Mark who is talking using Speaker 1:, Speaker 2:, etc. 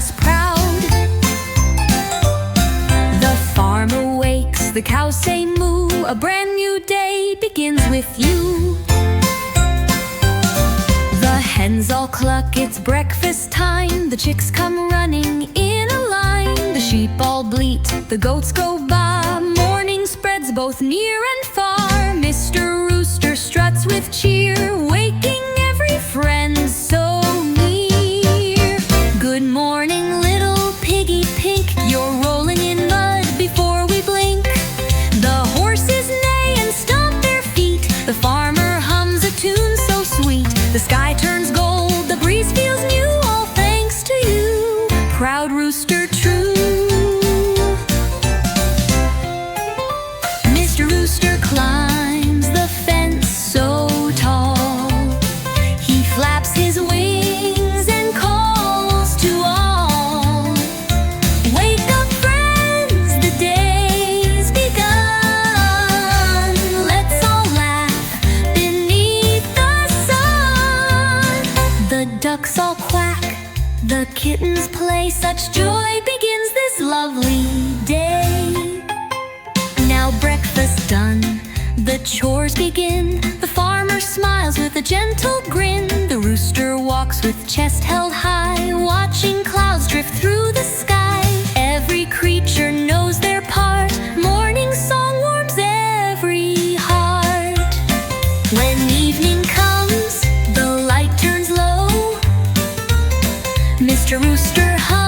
Speaker 1: us proud. The farm awakes, the cows say moo. A brand new day begins with you. The hens all cluck, it's breakfast time. The chicks come running in a line. The sheep all bleat, the goats go by. Morning spreads both near and far. Mr. Rooster struts with cheer, waking every friend so near. Good morning, little piggy pink. You're rolling in mud before we blink. The horses neigh and stomp their feet. The farmer hums a tune so sweet. The sky turns gold, the breeze feels new. All thanks to you, proud rooster true. Mr. Rooster climbs the fence so tall. He flaps his wings and calls to all. Wake up, friends, the day's begun. Let's all laugh beneath the sun. The ducks all quack, the kittens play. Such joy begins this lovely day. Now breakfast done, the chores begin. The farmer smiles with a gentle grin. The rooster walks with chest held high, watching clouds drift through the sky. Every creature knows their part. Morning song warms every heart. When evening comes, the light turns low. Mr. Rooster hums